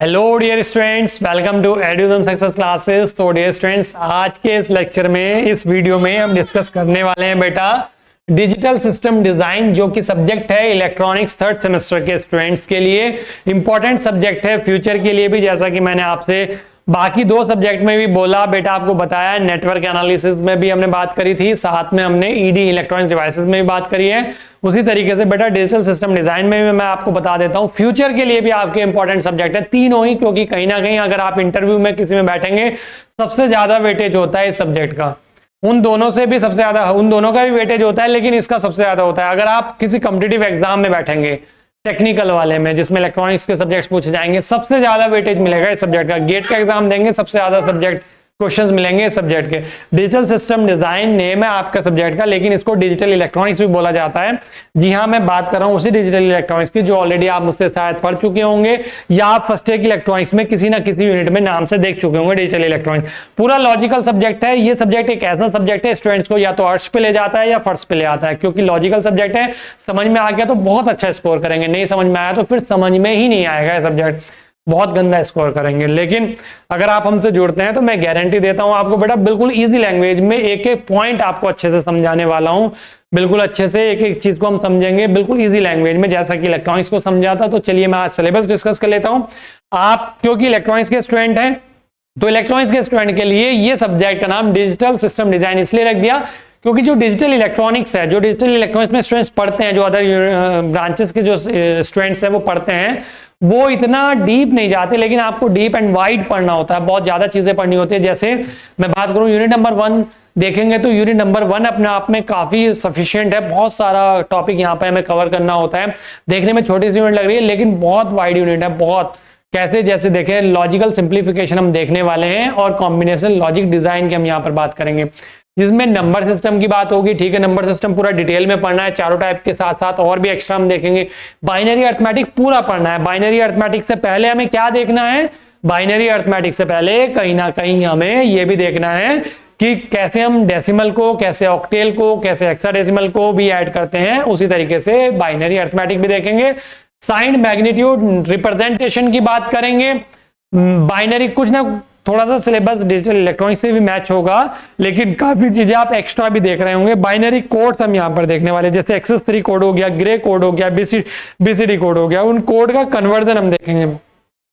Hello dear students, welcome to Edujam success classes. तो dear students, आज के इस लेक्चर में, इस वीडियो में हम डिस्कस करने वाले हैं बेटा डिजिटल सिस्टम डिजाइन, जो कि सब्जेक्ट है इलेक्ट्रॉनिक्स थर्ड सेमेस्टर के स्टूडेंट्स के लिए इंपॉर्टेंट सब्जेक्ट है फ्यूचर के लिए भी। जैसा कि मैंने आपसे बाकी दो सब्जेक्ट में भी बोला बेटा, आपको बताया, नेटवर्क एनालिसिस में भी हमने बात करी थी, साथ में हमने ईडी इलेक्ट्रॉनिक्स डिवाइसेस में भी बात करी है। उसी तरीके से बेटा डिजिटल सिस्टम डिजाइन में भी मैं आपको बता देता हूं, फ्यूचर के लिए भी आपके इंपॉर्टेंट सब्जेक्ट है तीनों ही, क्योंकि कहीं ना कहीं अगर आप इंटरव्यू में किसी में बैठेंगे, सबसे ज्यादा वेटेज होता है इस सब्जेक्ट का। उन दोनों से भी सबसे ज्यादा, उन दोनों का भी वेटेज होता है, लेकिन इसका सबसे ज्यादा होता है। अगर आप किसी कॉम्पिटिटिव एग्जाम में बैठेंगे टेक्निकल वाले में, जिसमें इलेक्ट्रॉनिक्स के सब्जेक्ट्स पूछे जाएंगे, सबसे ज्यादा वेटेज मिलेगा इस सब्जेक्ट का। गेट का एग्जाम देंगे, सबसे ज्यादा सब्जेक्ट क्वेश्चंस मिलेंगे इस सब्जेक्ट के। डिजिटल सिस्टम डिजाइन नेम है आपका सब्जेक्ट का, लेकिन इसको डिजिटल इलेक्ट्रॉनिक्स भी बोला जाता है। जी हाँ, मैं बात कर रहा हूँ उसी डिजिटल इलेक्ट्रॉनिक्स की जो ऑलरेडी आप मुझसे शायद पढ़ चुके होंगे, या आप फर्स्ट ईयर की इलेक्ट्रॉनिक्स में किसी ना किसी यूनिट में नाम से देख चुके होंगे। डिजिटल इलेक्ट्रॉनिक्स पूरा लॉजिकल सब्जेक्ट है। ये सब्जेक्ट एक ऐसा सब्जेक्ट है स्टूडेंट्स को या तो अर्श पे ले जाता है या फर्स्ट पे ले आता है, क्योंकि लॉजिकल सब्जेक्ट है। समझ में आ गया तो बहुत अच्छा स्कोर करेंगे, नहीं समझ में आया तो फिर समझ में ही नहीं आएगा, ये सब्जेक्ट बहुत गंदा स्कोर करेंगे। लेकिन अगर आप हमसे जुड़ते हैं तो मैं गारंटी देता हूं आपको बेटा, बिल्कुल इजी लैंग्वेज में एक एक पॉइंट आपको अच्छे से समझाने वाला हूं। बिल्कुल अच्छे से एक एक चीज को हम समझेंगे बिल्कुल इजी लैंग्वेज में, जैसा कि इलेक्ट्रॉनिक्स को समझा था। तो चलिए मैं आज सिलेबस डिस्कस कर लेता हूं। आप क्योंकि इलेक्ट्रॉनिक्स के स्टूडेंट हैं, तो इलेक्ट्रॉनिक्स के स्टूडेंट के लिए ये सब्जेक्ट का नाम डिजिटल सिस्टम डिजाइन इसलिए रख दिया क्योंकि जो डिजिटल इलेक्ट्रॉनिक्स है, जो डिजिटल इलेक्ट्रॉनिक्स में स्टूडेंट्स पढ़ते हैं, जो अदर ब्रांचेस के जो स्टूडेंट्स हैं वो पढ़ते हैं, वो इतना डीप नहीं जाते, लेकिन आपको डीप एंड वाइड पढ़ना होता है, बहुत ज्यादा चीजें पढ़नी होती है। जैसे मैं बात करूं यूनिट नंबर 1 देखेंगे तो यूनिट नंबर 1 अपने आप में काफी सफिशिएंट है। बहुत सारा टॉपिक यहाँ पे हमें कवर करना होता है। देखने में छोटी सी यूनिट लग रही है, लेकिन बहुत वाइड यूनिट है। बहुत कैसे, जैसे देखें, लॉजिकल सिंप्लीफिकेशन हम देखने वाले हैं और कॉम्बिनेशन लॉजिक डिजाइन की हम यहाँ पर बात करेंगे, जिसमें नंबर सिस्टम की बात होगी। ठीक है, नंबर सिस्टम पूरा डिटेल में पढ़ना है, चारों टाइप के साथ साथ और भी एक्स्ट्रा हम देखेंगे। बाइनरी अर्थमेटिक पूरा पढ़ना है। बाइनरी अर्थमेटिक से पहले हमें क्या देखना है? बाइनरी अर्थमेटिक से पहले कहीं ना कहीं हमें यह भी देखना है कि कैसे हम डेसिमल को, कैसे ऑक्टेल को, कैसे हेक्साडेसिमल को भी ऐड करते हैं। उसी तरीके से बाइनरी अर्थमेटिक भी देखेंगे। साइन, मैग्नीट्यूड, रिप्रेजेंटेशन की बात करेंगे। बाइनरी कुछ ना थोड़ा सा सिलेबस डिजिटल इलेक्ट्रॉनिक्स से भी मैच होगा, लेकिन काफी चीजें आप एक्स्ट्रा भी देख रहे होंगे। बाइनरी कोड्स हम यहाँ पर देखने वाले, जैसे एक्सेस 3 कोड हो गया, ग्रे कोड हो गया, बीसीडी कोड हो गया, उन कोड का कन्वर्जन हम देखेंगे।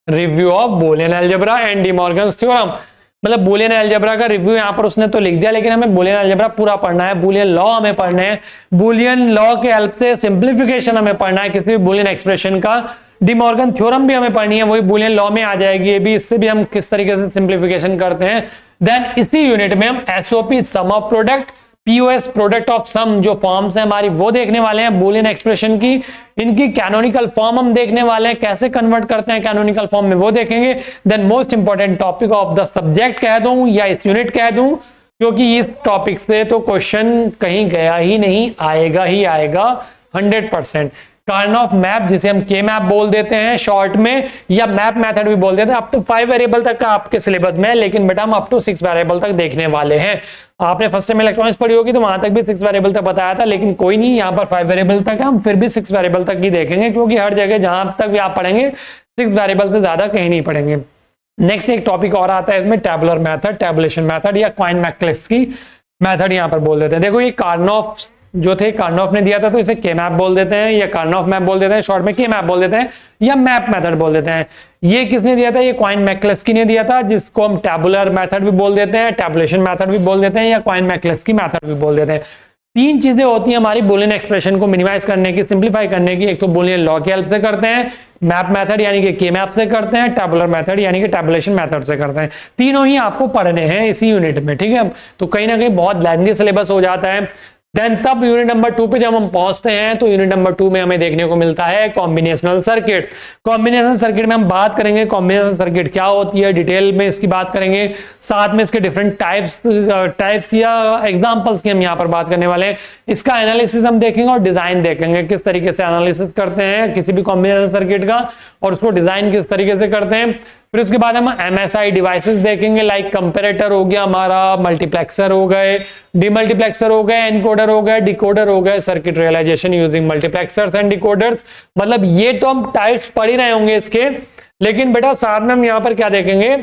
Review of Boolean algebra and D Morgan's theorem, मतलब बूलियन अलजेब्रा का रिव्यू यहाँ पर उसने तो लिख दिया, लेकिन हमें बूलियन अलजेब्रा पूरा पढ़ना है। बूलियन लॉ हमें पढ़ना है, बूलियन लॉ के हेल्प से सिंप्लीफिकेशन हमें पढ़ना है किसी भी बूलियन एक्सप्रेशन का। डी मॉर्गन थ्योरम भी हमें पढ़नी है, वही बूलियन लॉ में आ जाएगी ये भी। इससे भी हम किस तरीके से सिंप्लीफिकेशन करते हैं। देन इसी यूनिट में हम SOP, sum of product, POS, product of sum, जो फॉर्म्स है हमारी वो देखने वाले हैं बूलियन एक्सप्रेशन की। इनकी कैनोनिकल फॉर्म हम देखने वाले हैं, कैसे कन्वर्ट करते हैं कैनोनिकल फॉर्म में, वो देखेंगे। Then most important topic of the subject कह दूं या इस यूनिट कह दूं, क्योंकि इस टॉपिक से तो क्वेश्चन कहीं गया ही नहीं, आएगा ही आएगा 100%। कार्नोफ मैप, जिसे हम के मैप बोल देते हैं शॉर्ट में, या मैप मेथड भी बोल देते हैं। अप टू 5 वेरिएबल तक का आपके सिलेबस में है, लेकिन बेटा हम अप टू 6 वेरिएबल तक देखने वाले हैं। आपने फर्स्ट टाइम इलेक्ट्रॉनिक्स पढ़ी होगी तो वहां तक भी 6 वेरिएबल तक बताया था, लेकिन कोई नहीं, यहाँ पर 5 वेरिएबल तक है, हम फिर भी 6 वेरिएबल तक ही देखेंगे, क्योंकि हर जगह जहां तक भी आप पढ़ेंगे 6 वेरिएबल से ज्यादा कहीं नहीं पढ़ेंगे। नेक्स्ट एक टॉपिक और आता है इसमें, टेबुलर मेथड, टेबुलेशन मेथड, या क्वाइन मैक्लेस्की मेथड यहाँ पर बोल देते हैं। देखो ये कार्नोफ जो थे, कार्नोफ ने दिया था तो इसे के मैप बोल देते हैं, या कार्नोफ मैप बोल देते हैं, शॉर्ट में के मैप बोल देते हैं, या मैप मेथड बोल देते हैं। ये किसने दिया था? ये क्वाइन मैक्लेस्की ने दिया था, जिसको हम टेबुलर मेथड भी बोल देते हैं, टेबुलेशन मेथड भी बोल देते हैं, या क्वाइन मैक्लेस्की मेथड भी बोल देते हैं। 3 चीजें होती हैं हमारी बूलियन एक्सप्रेशन को मिनिमाइज करने की, सिंप्लीफाई करने की। एक तो बूलियन लॉ की हेल्प से करते हैं, मैप मेथड यानी कि के मैप से करते हैं, टेबुलर मेथड यानी कि टेबुलेशन मेथड से करते हैं। तीनों ही आपको पढ़ने हैं इसी यूनिट में, ठीक है। तो कहीं ना कहीं बहुत लेंथी सिलेबस हो जाता है। देन तब यूनिट नंबर 2 पे जब हम पहुंचते हैं तो यूनिट नंबर 2 में हमें देखने को मिलता है कॉम्बिनेशनल सर्किट। कॉम्बिनेशनल सर्किट में हम बात करेंगे कॉम्बिनेशनल सर्किट क्या होती है, डिटेल में इसकी बात करेंगे, साथ में इसके डिफरेंट टाइप्स या एग्जांपल्स की हम यहाँ पर बात करने वाले हैं। इसका एनालिसिस हम देखेंगे और डिजाइन देखेंगे, किस तरीके से एनालिसिस करते हैं किसी भी कॉम्बिनेशनल सर्किट का और उसको डिजाइन किस तरीके से करते हैं। फिर उसके बाद हम एमएसआई डिवाइसेस देखेंगे, लाइक कंपैरेटर हो गया हमारा, मल्टीप्लेक्सर हो गए, डीमल्टीप्लेक्सर हो गए, एनकोडर हो गए, डिकोडर हो गए, circuit realisation using multiplexers and decoders. मतलब ये तो हम टाइप्स पढ़ ही रहे होंगे इसके, लेकिन बेटा साथ में हम यहाँ पर क्या देखेंगे,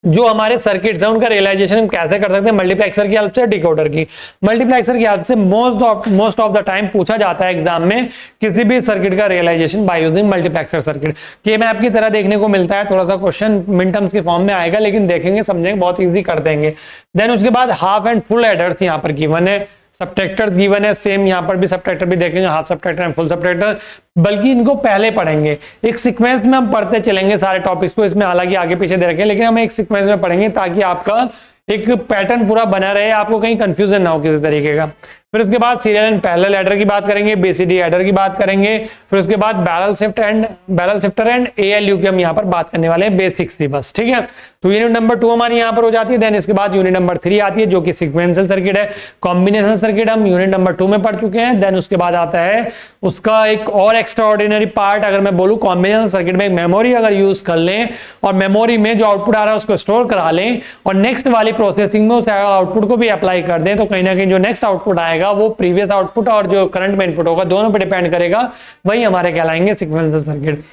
जो हमारे सर्किट्स हैं उनका रियलाइजेशन हम कैसे कर सकते हैं, मल्टीप्लेक्सर की हेल्प से, डिकोडर की। मल्टीप्लेक्सर की हेल्प से मोस्ट ऑफ द टाइम पूछा जाता है एग्जाम में किसी भी सर्किट का realisation by using multiplexer circuit. K map की तरह देखने को मिलता है, थोड़ा सा क्वेश्चन मिन टर्म्स के फॉर्म में आएगा, लेकिन देखेंगे समझेंगे बहुत ईजी कर देंगे। देन उसके बाद हाफ एंड फुल एडर्स यहाँ पर गिवन है, सबट्रैक्टर्स गिवन है, सेम यहाँ पर भी सबट्रैक्टर भी देखेंगे, half subtractor and full subtractor, बल्कि इनको पहले पढ़ेंगे, एक सीक्वेंस में हम पढ़ते चलेंगे सारे टॉपिक्स को। इसमें हालांकि आगे पीछे दे रखे हैं, लेकिन हम एक सीक्वेंस में पढ़ेंगे ताकि आपका एक पैटर्न पूरा बना रहे, आपको कहीं कंफ्यूजन ना हो किसी तरीके का। फिर उसके बाद सीरियल एंड पैरेलल एडर की बात करेंगे, बीसीडी एडर की बात करेंगे, फिर उसके बाद बैरल शिफ्टर एंड एएलयू की हम यहाँ पर बात करने वाले हैं, बेसिक्स थी बस, ठीक है। तो यूनिट नंबर 2 हमारी यहाँ पर हो जाती है। देन इसके बाद यूनिट नंबर 3 आती है जो कि सीक्वेंशियल सर्किट है, कॉम्बिनेशन सर्किट हम यूनिट नंबर 2 में पढ़ चुके हैं। देन उसके बाद आता है उसका एक और एक्स्ट्रा ऑर्डिनरी पार्ट, अगर मैं बोलूं कॉम्बिनेशन सर्किट में मेमोरी अगर यूज कर लें और मेमोरी में जो आउटपुट आ रहा है उसको स्टोर करा लें और नेक्स्ट वाली प्रोसेसिंग में उस आउटपुट को भी अप्लाई कर दें, तो कहीं ना कहीं जो नेक्स्ट आउटपुट आएगा वो प्रीवियस आउटपुट और जो करंट में इनपुट होगा दोनों पर डिपेंड करेगा, वही हमारे कहलाएंगे सीक्वेंशियल सर्किट।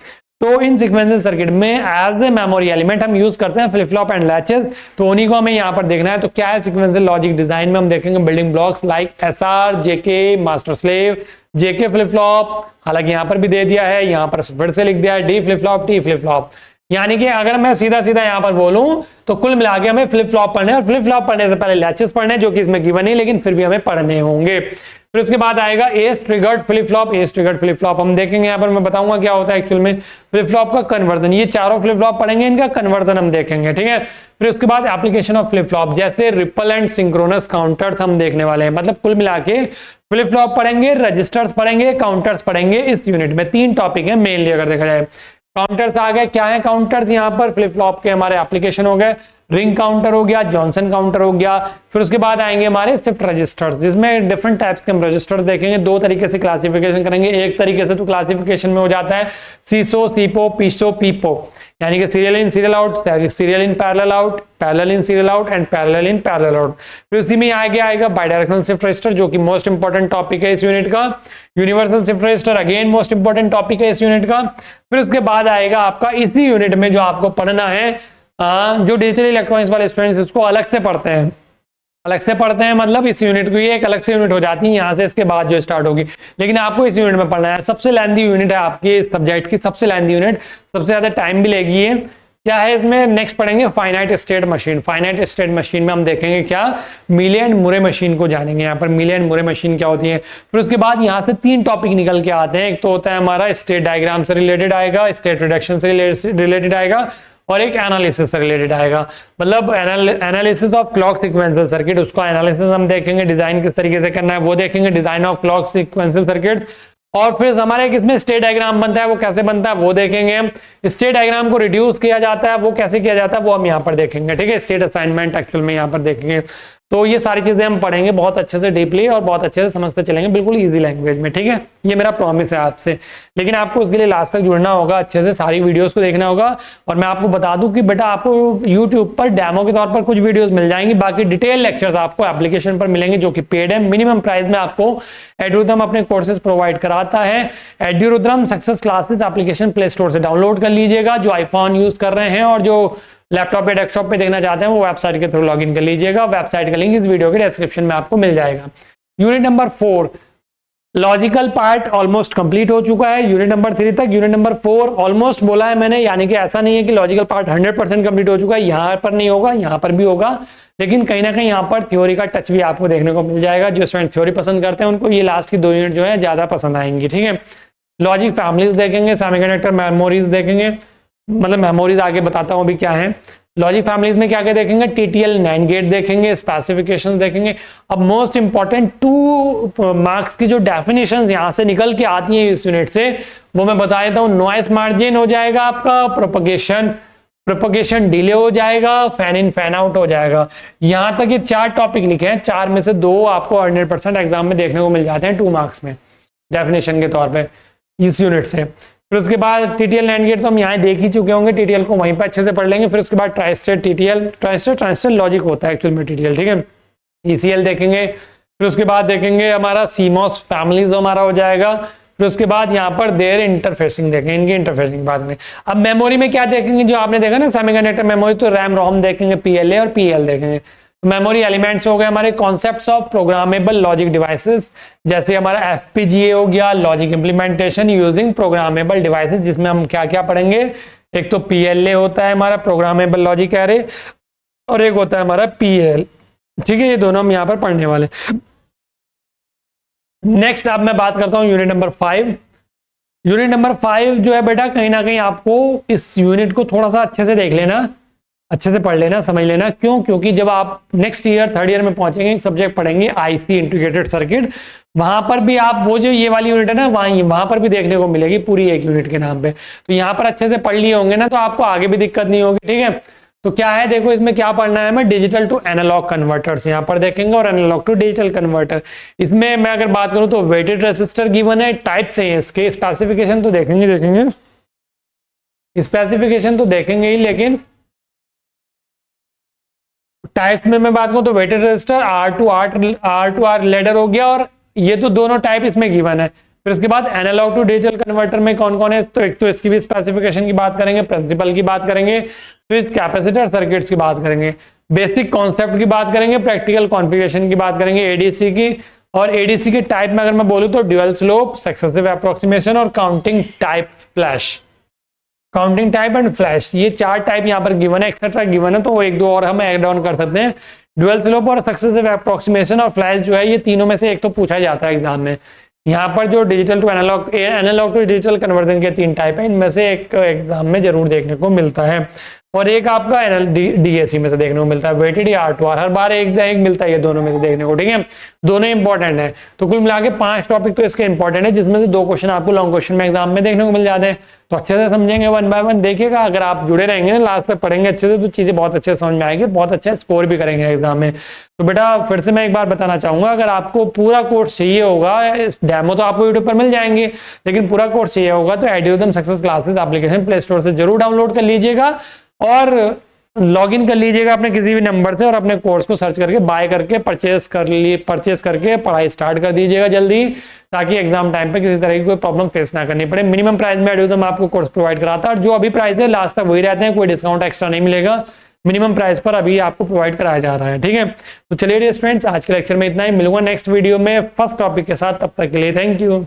तो इन सीक्वेंशियल सर्किट में एज ए मेमोरी एलिमेंट हम यूज करते हैं फ्लिप फ्लॉप एंड लैचेस, तो उन्हीं को हमें यहाँ पर देखना है। तो क्या है सीक्वेंशियल लॉजिक डिजाइन में हम देखेंगे building blocks like SR, JK, master slave, JK flip flop, हालांकि यहाँ पर भी दे दिया है, यहाँ पर फिर से लिख दिया है D flip flop, T flip flop. यानी कि अगर मैं सीधा सीधा यहाँ पर बोलूं तो कुल मिला के हमें फ्लिप फ्लॉप पढ़ने, और फ्लिप फ्लॉप पढ़ने से पहले लैचेस पढ़ने जो कि इसमें गिवन नहीं, लेकिन फिर भी हमें पढ़ने होंगे। फिर उसके बाद आएगा edge triggered flip flop, edge triggered flip flop हम देखेंगे, यहाँ पर मैं बताऊंगा क्या होता है एक्चुअल में फ्लिप फ्लॉप का कन्वर्जन, ये चारों फ्लिप फ्लॉप पढ़ेंगे, इनका कन्वर्जन हम देखेंगे, ठीक है। फिर उसके बाद एप्लीकेशन ऑफ फ्लिप फ्लॉप, जैसे रिपल एंड सिंक्रोनस काउंटर्स हम देखने वाले हैं। मतलब कुल मिला के फ्लिप फ्लॉप पढ़ेंगे, रजिस्टर्स पढ़ेंगे, काउंटर्स पढ़ेंगे इस यूनिट में। 3 टॉपिक है मेनली अगर देखा जाए। काउंटर्स आ गए, क्या है काउंटर्स, यहाँ पर फ्लिप फ्लॉप के हमारे एप्लीकेशन हो गए, रिंग काउंटर हो गया, जॉनसन काउंटर हो गया। फिर उसके बाद आएंगे हमारे शिफ्ट रजिस्टर्स, जिसमें डिफरेंट टाइप्स के हम रजिस्टर्स देखेंगे, 2 तरीके से क्लासिफिकेशन करेंगे। एक तरीके से तो क्लासिफिकेशन में हो जाता है सीसो, सीपो, पीसो, पीपो, यानी कि serial in serial out, serial in parallel out, parallel in serial out and parallel in parallel out. फिर उसी में आएगा बाइडायरेक्शनल शिफ्ट रजिस्टर जो कि मोस्ट इंपॉर्टेंट टॉपिक है इस यूनिट का। Universal shift register again most important topic है इस यूनिट का। फिर उसके बाद आएगा आपका इसी यूनिट में जो आपको पढ़ना है, जो डिजिटल इलेक्ट्रॉनिक्स वाले स्टूडेंट्स इसको अलग से पढ़ते हैं, अलग से पढ़ते हैं, मतलब इस यूनिट को ये एक अलग से यूनिट हो जाती है यहाँ से इसके बाद जो स्टार्ट होगी, लेकिन आपको इस यूनिट में पढ़ना है। सबसे लेंथी यूनिट है आपके इस सब्जेक्ट की, सबसे लेंथी यूनिट, सबसे ज्यादा टाइम भी लेगी है। क्या है इसमें, नेक्स्ट पढ़ेंगे finite state machine. Finite state machine में हम देखेंगे क्या, मीले एंड मुरे मशीन को जानेंगे, यहाँ पर मीले एंड मुरे मशीन क्या होती है। फिर उसके बाद यहाँ से 3 टॉपिक निकल के आते हैं, एक तो होता है हमारा स्टेट डायग्राम से रिलेटेड आएगा, स्टेट रिडक्शन से रिलेटेड आएगा, और एक एनालिसिस से रिलेटेड आएगा, मतलब analysis of clock sequential circuit, उसका एनालिसिस हम देखेंगे, डिजाइन किस तरीके से करना है वो देखेंगे, design of clock sequential circuits. और फिर हमारे किसमें स्टेट डायग्राम बनता है, वो कैसे बनता है वो देखेंगे हम। स्टेट डायग्राम को रिड्यूस किया जाता है, वो कैसे किया जाता है वो हम यहाँ पर देखेंगे, ठीक है। स्टेट असाइनमेंट एक्चुअल में यहाँ पर देखेंगे। तो ये सारी चीजें हम पढ़ेंगे बहुत अच्छे से डीपली और बहुत अच्छे से समझते चलेंगे, बिल्कुल इजी लैंग्वेज में, ठीक है। ये मेरा प्रॉमिस है आपसे, लेकिन आपको उसके लिए लास्ट तक जुड़ना होगा, अच्छे से सारी वीडियोस को देखना होगा। और मैं आपको बता दूं कि बेटा आपको यूट्यूब पर डेमो के तौर पर कुछ वीडियोस मिल जाएंगी, बाकी डिटेल लेक्चर्स आपको एप्लीकेशन पर मिलेंगे जो कि पेड है। मिनिमम प्राइस में आपको एड्यूरुद्रम अपने कोर्सेज प्रोवाइड कराता है। एड्यूरुद्रम success classes application play store से डाउनलोड कर लीजिएगा, जो आईफोन यूज कर रहे हैं और जो लैपटॉप पे डेस्कटॉप पे देखना चाहते हैं वो वेबसाइट के थ्रू लॉगिन कर लीजिएगा। वेबसाइट का लिंक इस वीडियो के डिस्क्रिप्शन में आपको मिल जाएगा। Unit number 4 logical part almost complete हो चुका है, यूनिट नंबर 3 तक। यूनिट नंबर 4 ऑलमोस्ट बोला है मैंने, यानी कि ऐसा नहीं है कि लॉजिकल पार्ट 100% कंप्लीट हो चुका है, यहाँ पर नहीं होगा, यहाँ पर भी होगा, लेकिन कहीं ना कहीं यहाँ पर थ्योरी का टच भी आपको देखने को मिल जाएगा। जो स्टूडेंट थ्योरी पसंद करते हैं उनको ये लास्ट की 2 यूनिट जो है ज्यादा पसंद आएंगी, ठीक है। लॉजिक फैमिलीज देखेंगे, सेमीकंडक्टर मेमोरीज देखेंगे, मतलब मेमोरीज आगे बताता हूँ अभी क्या है। लॉजिक फैमिलीज में क्या क्या देखेंगे, टीटीएल नैंड गेट देखेंगे, स्पेसिफिकेशंस देखेंगे। अब मोस्ट इंपॉर्टेंट 2 मार्क्स की जो डेफिनेशंस यहां से निकल के आती हैं इस यूनिट से, वो मैं बता देता हूं। नॉइस मार्जिन हो जाएगा आपका, प्रोपगेशन डिले हो जाएगा, फैन इन फैन आउट हो जाएगा। यहां तक ये 4 टॉपिक लिखे हैं, 4 में से 2 आपको 100% एग्जाम में देखने को मिल जाते हैं 2 मार्क्स में डेफिनेशन के तौर पे इस यूनिट से। फिर उसके बाद टीटीएल नैंड गेट तो हम यहाँ देख ही चुके होंगे, टीटीएल को वहीं पर अच्छे से पढ़ लेंगे। फिर उसके बाद ट्राइस्टेट टीटीएल, ट्राइस्टेट लॉजिक होता है एक्चुअल में टीटीएल, ठीक है। ईसीएल देखेंगे। फिर उसके बाद देखेंगे हमारा सीमॉस फैमिलीज हमारा हो जाएगा। फिर उसके बाद यहाँ पर देर इंटरफेसिंग देखेंगे, इनकी इंटरफेसिंग की बात करें। अब मेमोरी में क्या देखेंगे, जो आपने देखा ना सेमीकंडक्टर मेमोरी, तो रैम रोम देखेंगे, पीएलए और पीएल देखेंगे। मेमोरी एलिमेंट्स हो गए हमारे concepts of programmable logic devices, जैसे हमारा एफपीजीए हो गया, logic implementation using programmable devices, जिसमें हम क्या क्या पढ़ेंगे, एक तो पीएलए होता है हमारा प्रोग्रामेबल लॉजिक एरे, और एक होता है हमारा पीएल। ठीक है, ये दोनों हम यहाँ पर पढ़ने वाले। नेक्स्ट अब मैं बात करता हूँ यूनिट नंबर 5। यूनिट नंबर 5 जो है बेटा, कहीं ना कहीं आपको इस यूनिट को थोड़ा सा अच्छे से देख लेना, अच्छे से पढ़ लेना, समझ लेना। क्यों? क्योंकि जब आप नेक्स्ट ईयर 3rd ईयर में पहुंचेंगे, एक सब्जेक्ट पढ़ेंगे आईसी इंटीग्रेटेड सर्किट, वहां पर भी आप वो जो ये वाली यूनिट है ना, वहां पर भी देखने को मिलेगी पूरी एक यूनिट के नाम पे। तो यहाँ पर अच्छे से पढ़ लिए होंगे ना, तो आपको आगे भी दिक्कत नहीं होगी। ठीक है, तो क्या है, देखो इसमें क्या पढ़ना है, मैं डिजिटल टू एनालॉग कन्वर्टर्स यहाँ पर देखेंगे, और एनालॉग टू डिजिटल कन्वर्टर। इसमें मैं अगर बात करूं तो वेटेड रेसिस्टर गिवन है, टाइप्स हैं इसके, स्पेसिफिकेशन तो देखेंगे स्पेसिफिकेशन तो देखेंगे ही, लेकिन टाइप में मैं बात करूं तो वेटेड रेजिस्टर R2R लेडर हो गया, और ये तो दोनों टाइप इसमें गिवन है। फिर उसके बाद एनालॉग टू डिजिटल कन्वर्टर में कौन कौन है, तो एक तो इसकी भी स्पेसिफिकेशन की बात करेंगे, प्रिंसिपल की बात करेंगे, स्विच कैपेसिटर सर्किट्स की बात करेंगे, बेसिक कॉन्सेप्ट की बात करेंगे, प्रैक्टिकल कॉन्फ़िगरेशन की बात करेंगे, एडीसी की। और एडीसी के टाइप में अगर मैं बोलूं तो ड्यूअल स्लोप, सक्सेसिव अप्रोक्सीमेशन और counting type flash, counting type and flash, ये 4 टाइप यहाँ पर गिवन है, एक्सेट्रा गिवन है, तो वो 1-2 और हम ऐड ऑन कर सकते हैं। ड्यूअल स्लोप और सक्सेसिव अप्रोक्सीमेशन और फ्लैश जो है, ये तीनों में से एक तो पूछा जाता है एग्जाम में। यहाँ पर जो digital to analogue to digital conversion के 3 टाइप है, इनमें से एक एग्जाम में जरूर देखने को मिलता है, और एक आपका डीएसी में से देखने को मिलता है, वेटेड या R2R, हर बार एक मिलता है, ये दोनों में से देखने को। ठीक है, दोनों इंपॉर्टेंट है। तो कुल मिला के 5 टॉपिक तो इसके इंपॉर्टेंट है, जिसमें से 2 क्वेश्चन आपको लॉन्ग क्वेश्चन में एग्जाम में देखने को मिल जाते हैं। तो अच्छे से समझेंगे, 1 बाय 1 देखिएगा, अगर आप जुड़े रहेंगे ना, लास्ट तक पढ़ेंगे अच्छे से, तो चीजें बहुत अच्छे से समझ में आएगी, बहुत अच्छा स्कोर भी करेंगे एग्जाम में। तो बेटा फिर से मैं एक बार बताना चाहूंगा, अगर आपको पूरा कोर्स चाहिए होगा, डेमो तो आपको यूट्यूब पर मिल जाएंगे, लेकिन पूरा कोर्स चाहिए होगा तो एड्यूदम success classes application play store से जरूर डाउनलोड कर लीजिएगा, और लॉगिन कर लीजिएगा अपने किसी भी नंबर से, और अपने कोर्स को सर्च करके बाय करके परचेस करके पढ़ाई स्टार्ट कर दीजिएगा जल्दी, ताकि एग्जाम टाइम पे किसी तरह की कोई प्रॉब्लम फेस ना करनी पड़े। मिनिमम प्राइस में एड्यूदम आपको कोर्स प्रोवाइड कराता है, और जो अभी प्राइस है लास्ट तक वही रहते हैं, कोई डिस्काउंट एक्स्ट्रा नहीं मिलेगा, मिनिमम प्राइस पर अभी आपको प्रोवाइड कराया जा रहा है। ठीक है, तो चलिए डियर स्टूडेंट्स, आज के लेक्चर में इतना ही, मिलूंगा नेक्स्ट वीडियो में फर्स्ट टॉपिक के साथ, तब तक के लिए थैंक यू।